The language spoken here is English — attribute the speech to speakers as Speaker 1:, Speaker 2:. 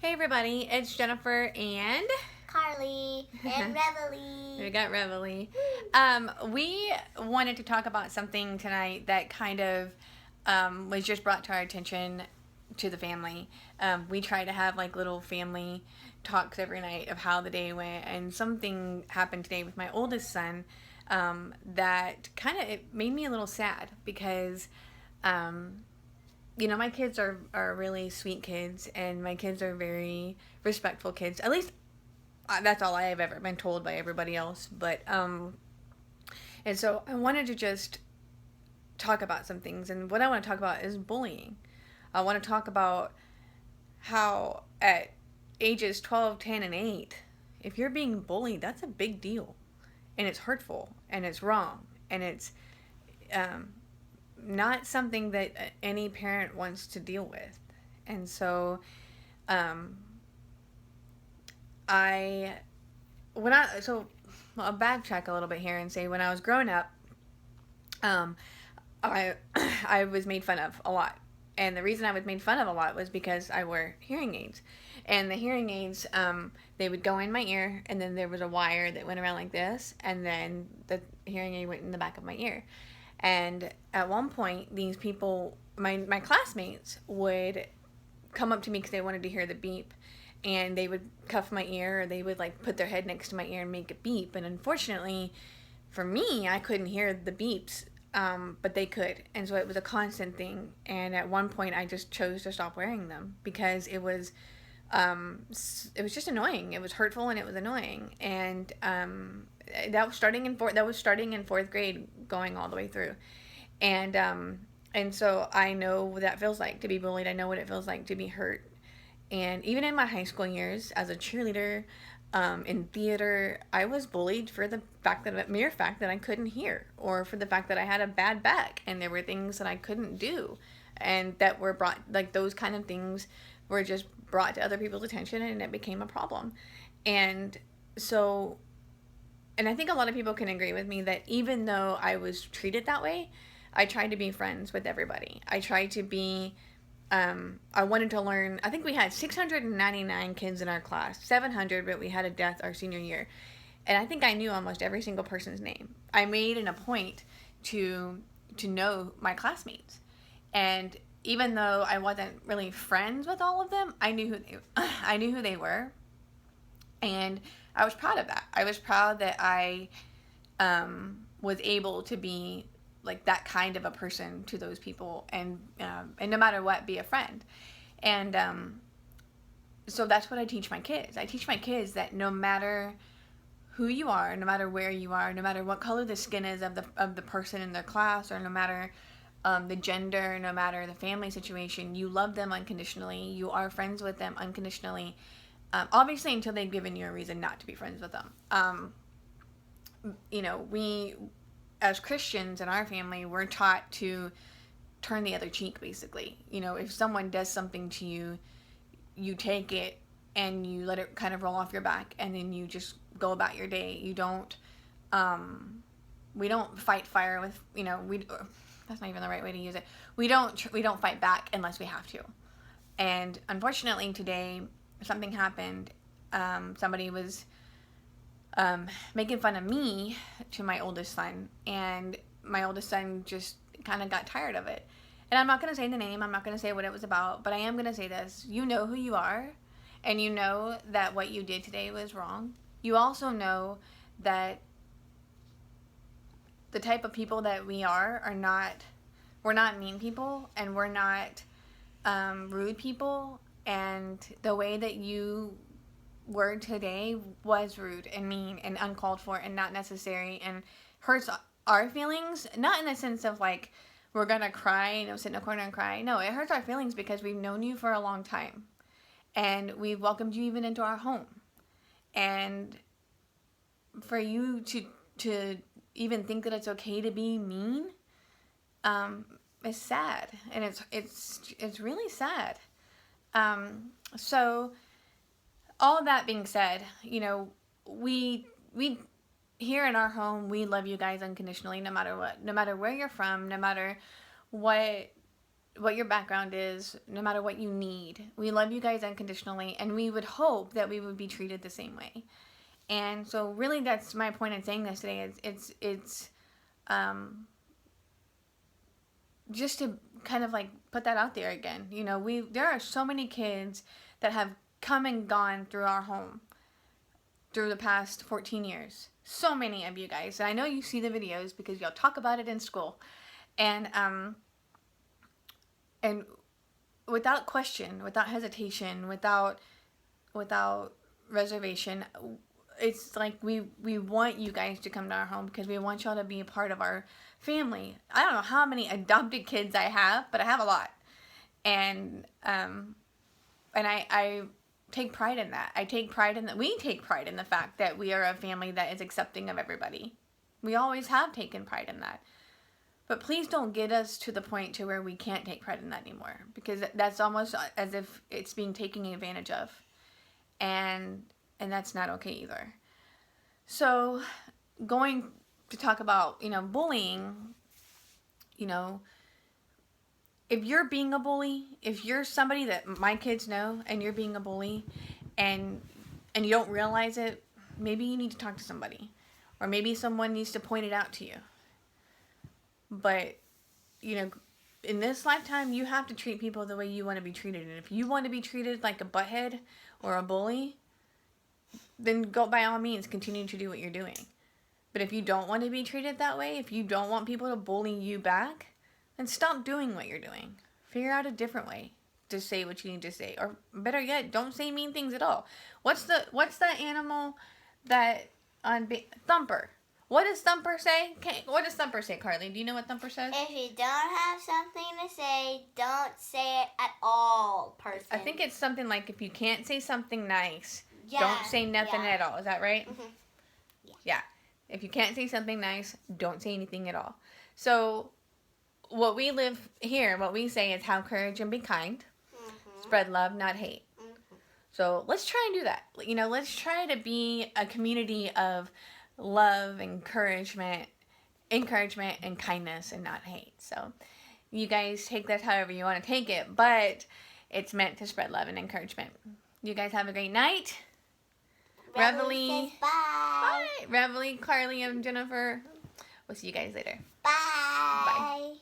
Speaker 1: Hey everybody, it's Jennifer and
Speaker 2: Carly and Reveille.
Speaker 1: we got Reveille. We wanted to talk about something tonight that kind of was just brought to our attention to the family. We try to have like little family talks every night of how the day went, and something happened today with my oldest son that kind of it made me a little sad because my kids are really sweet kids, and my kids are very respectful kids. At least that's all I have ever been told by everybody else. But and so I wanted to just talk about some things, and what I want to talk about is bullying. I want to talk about how at ages 12, 10, and 8, if you're being bullied, that's a big deal, and it's hurtful, and it's wrong, and it's um, not something that any parent wants to deal with. And so um, I when I so I'll backtrack a little bit here and say when I was growing up, um, I I was made fun of a lot, and the reason I was made fun of a lot was because I wore hearing aids, and the hearing aids they would go in my ear, and then there was a wire that went around like this, and then the hearing aid went in the back of my ear. And at one point, these people, my classmates, would come up to me because they wanted to hear the beep, and they would cuff my ear, or they would like put their head next to my ear and make it beep. And unfortunately, for me, I couldn't hear the beeps, but they could, and so it was a constant thing. And at one point, I just chose to stop wearing them because it was just annoying. It was hurtful and it was annoying, and that was starting in fourth grade, going all the way through, and so I know what that feels like to be bullied. I know what it feels like to be hurt, and even in my high school years as a cheerleader, in theater, I was bullied for the mere fact that I couldn't hear, or for the fact that I had a bad back, and there were things that I couldn't do, and that were brought, like those kind of things were just brought to other people's attention, and it became a problem. And so, and I think a lot of people can agree with me that even though I was treated that way, I tried to be friends with everybody. I tried to be, I wanted to learn. I think we had 699 kids in our class, 700, but we had a death our senior year. And I think I knew almost every single person's name. I made it a point to know my classmates. And even though I wasn't really friends with all of them, I knew who they were, and I was proud of that. I was proud that I was able to be like that kind of a person to those people, and no matter what, be a friend. And so that's what I teach my kids. I teach my kids that no matter who you are, no matter where you are, no matter what color the skin is of the person in their class, or no matter the gender, no matter the family situation, you love them unconditionally. You are friends with them unconditionally. Obviously, until they've given you a reason not to be friends with them. We, as Christians in our family, we're taught to turn the other cheek, basically. If someone does something to you, you take it and you let it kind of roll off your back, and then you just go about your day. You don't, we don't fight fire with, that's not even the right way to use it. We don't fight back unless we have to. And unfortunately today, something happened. Somebody was making fun of me to my oldest son, and my oldest son just kind of got tired of it. And I'm not going to say the name, I'm not going to say what it was about, but I am going to say this. You know who you are, and you know that what you did today was wrong. You also know that the type of people that we are not, we're not mean people, and we're not rude people, and the way that you were today was rude and mean and uncalled for and not necessary, and hurts our feelings, not in the sense of like we're gonna cry, sit in a corner and cry. No, it hurts our feelings because we've known you for a long time, and we've welcomed you even into our home, and for you to even think that it's okay to be mean, is sad, and it's really sad. So all of that being said, we here in our home, we love you guys unconditionally, no matter what, no matter where you're from, no matter what what your background is, no matter what you need. We love you guys unconditionally, and we would hope that we would be treated the same way. And so really that's my point in saying this today. It's just to kind of like put that out there again. You know, there are so many kids that have come and gone through our home through the past 14 years. So many of you guys. And I know you see the videos because y'all talk about it in school. And without question, without hesitation, without reservation, it's like we want you guys to come to our home because we want y'all to be a part of our family. I don't know how many adopted kids I have, but I have a lot. And I take pride in that. We take pride in the fact that we are a family that is accepting of everybody. We always have taken pride in that. But please don't get us to the point to where we can't take pride in that anymore, because that's almost as if it's being taken advantage of. And that's not okay either. So going to talk about, bullying, if you're being a bully, if you're somebody that my kids know and you're being a bully and you don't realize it, maybe you need to talk to somebody, or maybe someone needs to point it out to you. But, in this lifetime, you have to treat people the way you want to be treated. And if you want to be treated like a butthead or a bully, then go, by all means, continue to do what you're doing. But if you don't want to be treated that way, if you don't want people to bully you back, then stop doing what you're doing. Figure out a different way to say what you need to say. Or better yet, don't say mean things at all. What's that animal that Thumper? What does Thumper say? What does Thumper say, Carly? Do you know what Thumper says?
Speaker 2: If you don't have something to say, don't say it at all, person.
Speaker 1: I think it's something like, if you can't say something nice, don't say nothing at all. Is that right?
Speaker 2: Mm-hmm.
Speaker 1: Yeah. If you can't say something nice, don't say anything at all. So what we say is have courage and be kind. Mm-hmm. Spread love, not hate. Mm-hmm. So let's try and do that. Let's try to be a community of love, encouragement, and kindness, and not hate. So you guys take that however you want to take it, but it's meant to spread love and encouragement. You guys have a great night. Reveille.
Speaker 2: Bye.
Speaker 1: Bye. Reveille, Carly, and Jennifer. We'll see you guys later.
Speaker 2: Bye. Bye.